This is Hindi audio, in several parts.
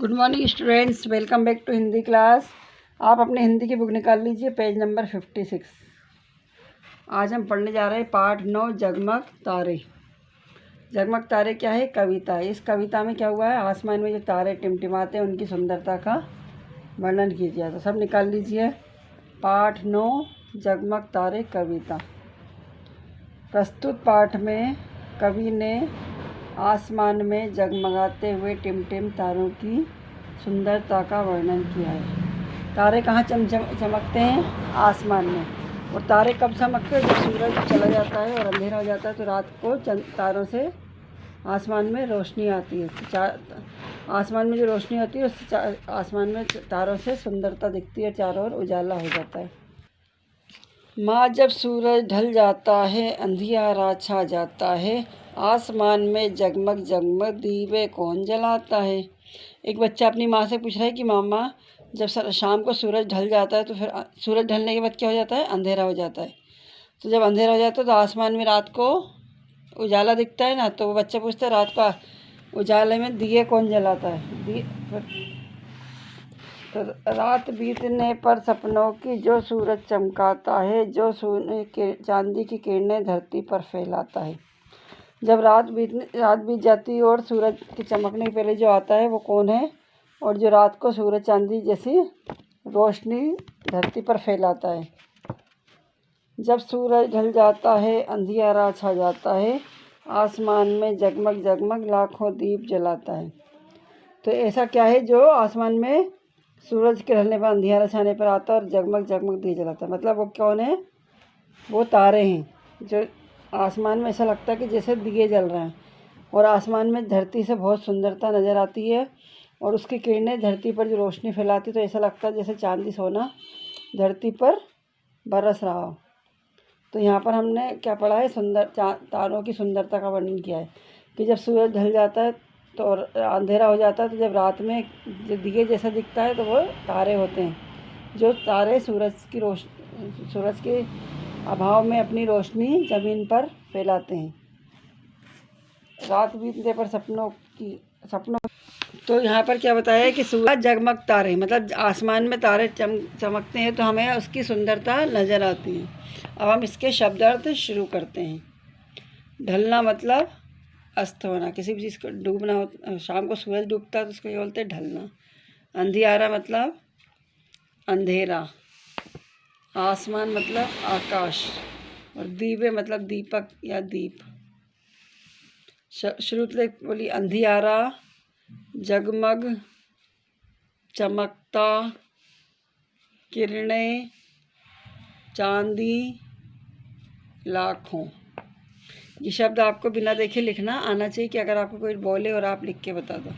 Good morning students, welcome back to Hindi class. आप अपने हिंदी की बुक निकाल लीजिए, पेज नंबर 56। आज हम पढ़ने जा रहे हैं पाठ 9 जगमग तारे। जगमग तारे क्या है? कविता है। इस कविता में क्या हुआ है? आसमान में जो तारे टिमटिमाते हैं उनकी सुंदरता का वर्णन कीजिए। तो सब निकाल लीजिए। पाठ 9 जगमग तारे कविता। प्रस्तुत पाठ में कवि ने आसमान में जगमगाते हुए टिमटिम तारों की सुंदरता का वर्णन किया है। तारे कहाँ चमकते हैं? आसमान में। और तारे कब चमकते हैं? जब सूरज चला जाता है और अंधेरा हो जाता है तो रात को तारों से आसमान में रोशनी आती है। तो आसमान में जो रोशनी होती है उससे आसमान में तारों से सुंदरता दिखती है, चारों ओर उजाला हो जाता है। माँ, जब सूरज ढल जाता है, अंधियारा छा जाता है, आसमान में जगमग जगमग दीवे कौन जलाता है। एक बच्चा अपनी माँ से पूछ रहा है कि मामा, जब शाम को सूरज ढल जाता है तो फिर सूरज ढलने के बाद क्या हो जाता है? अंधेरा हो जाता है। तो जब अंधेरा हो जाता है तो आसमान में रात को उजाला दिखता है ना। तो वो बच्चा पूछता है, रात का उजाले में दिए कौन जलाता है? तो रात बीतने पर सपनों की जो सूरज चमकाता है, जो सोने के चांदी की किरणें धरती पर फैलाता है। जब रात बीत जाती है और सूरज के चमकने के पहले जो आता है वो कौन है? और जो रात को सूरज चांदी जैसी रोशनी धरती पर फैलाता है। जब सूरज ढल जाता है, अंधियारा छा जाता है, आसमान में जगमग जगमग लाखों दीप जलाता है। तो ऐसा क्या है जो आसमान में सूरज के ढलने पर, अंधियारा छाने पर आता है और जगमग जगमग दिए जलाता है? मतलब वो कौन है? वो तारे हैं जो आसमान में ऐसा लगता है कि जैसे दिए जल रहे हैं। और आसमान में धरती से बहुत सुंदरता नज़र आती है और उसकी किरणें धरती पर जो रोशनी फैलाती तो ऐसा लगता है जैसे चांदी सोना धरती पर बरस रहा हो। तो यहाँ पर हमने क्या पढ़ा है? तारों की सुंदरता का वर्णन किया है कि जब सूरज ढल जाता है तो अंधेरा हो जाता है, तो जब रात में जो दिए जैसा दिखता है तो वो तारे होते हैं। जो तारे सूरज के अभाव में अपनी रोशनी ज़मीन पर फैलाते हैं। रात बीतने पर सपनों तो यहाँ पर क्या बताया है कि सूरज जगमग तारे, मतलब आसमान में तारे चमकते हैं तो हमें उसकी सुंदरता नज़र आती है। अब हम इसके शब्दार्थ शुरू करते हैं। ढलना मतलब अस्त होना, किसी भी चीज़ को डूबना हो। शाम को सूरज डूबता है तो उसको क्या बोलते हैं? ढलना। अंधियारा मतलब अंधेरा। आसमान मतलब आकाश। और दीवे मतलब दीपक या दीप। शुरू से बोली, अंधियारा, जगमग, चमकता, किरणें, चांदी, लाखों। ये शब्द आपको बिना देखे लिखना आना चाहिए कि अगर आपको कोई बोले और आप लिख के बता दो।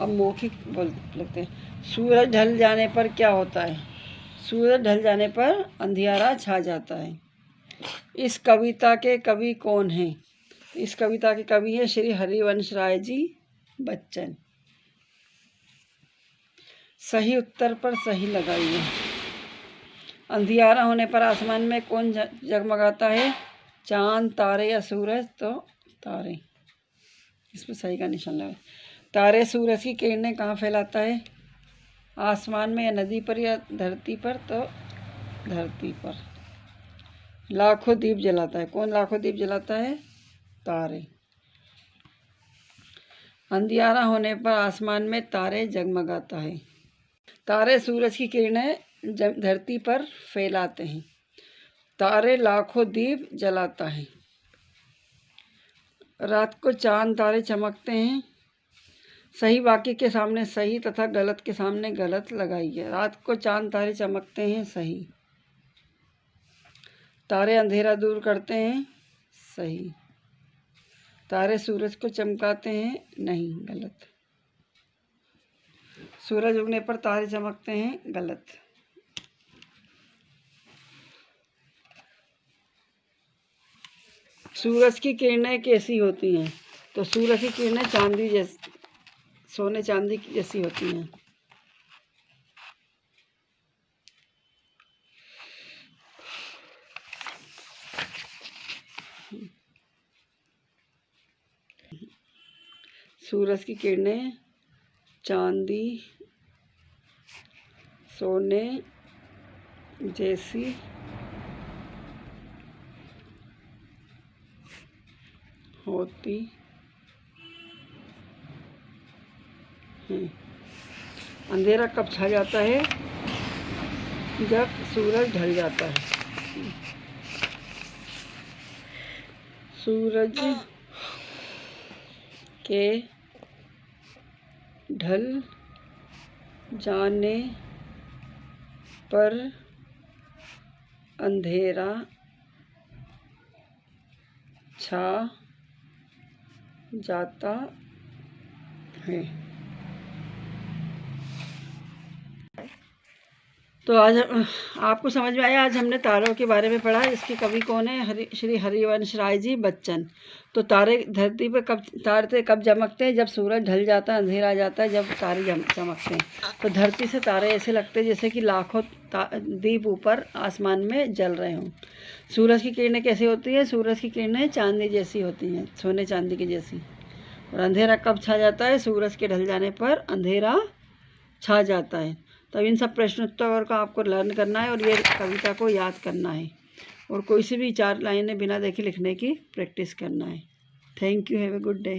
अब मौखिक बोल लगते हैं। सूरज ढल जाने पर क्या होता है? सूरज ढल जाने पर अंधियारा छा जाता है। इस कविता के कवि कौन हैं? इस कविता के कवि हैं श्री हरिवंश राय जी बच्चन। सही उत्तर पर सही लगाइए। अंधियारा होने पर आसमान में कौन जगमगाता है? चांद, तारे या सूरज? तो तारे। इसमें सही का निशान लगा। तारे सूरज की किरणें कहाँ फैलाता है? आसमान में या नदी पर या धरती पर? तो धरती पर। लाखों दीप जलाता है। कौन लाखों दीप जलाता है? तारे। अंधियारा होने पर आसमान में तारे जगमगाता है। तारे सूरज की किरणें धरती पर फैलाते हैं। तारे लाखों दीप जलाता है। रात को चांद तारे चमकते हैं। सही वाक्य के सामने सही तथा गलत के सामने गलत लगाइए। रात को चांद तारे चमकते हैं, सही। तारे अंधेरा दूर करते हैं, सही। तारे सूरज को चमकाते हैं, नहीं, गलत। सूरज उगने पर तारे चमकते हैं, गलत। सूरज की किरणें कैसी होती हैं? तो सूरज की किरणें सोने चांदी की जैसी होती हैं। सूरज की किरणें चांदी सोने जैसी होती है। अंधेरा कब छा जाता है? जब सूरज ढल जाता है। सूरज के ढल जाने पर अंधेरा छा जाता है। तो आज आपको समझ में आया? आज हमने तारों के बारे में पढ़ा। इसके कवि कौन है? श्री हरिवंश राय जी बच्चन। तो तारे धरती पर कब चमकते हैं? जब सूरज ढल जाता है, अंधेरा आ जाता है, जब तारे चमकते हैं। तो धरती से तारे ऐसे लगते हैं जैसे कि लाखों दीप ऊपर आसमान में जल रहे हों। सूरज की किरणें कैसी होती हैं? सूरज की किरणें चांदी जैसी होती हैं, सोने चांदी की जैसी। और अंधेरा कब छा जाता है? सूरज के ढल जाने पर अंधेरा छा जाता है। तब इन सब प्रश्नोत्तर को आपको लर्न करना है और ये कविता को याद करना है और कोई सी भी 4 लाइनें बिना देखे लिखने की प्रैक्टिस करना है। Thank you. Have a good day.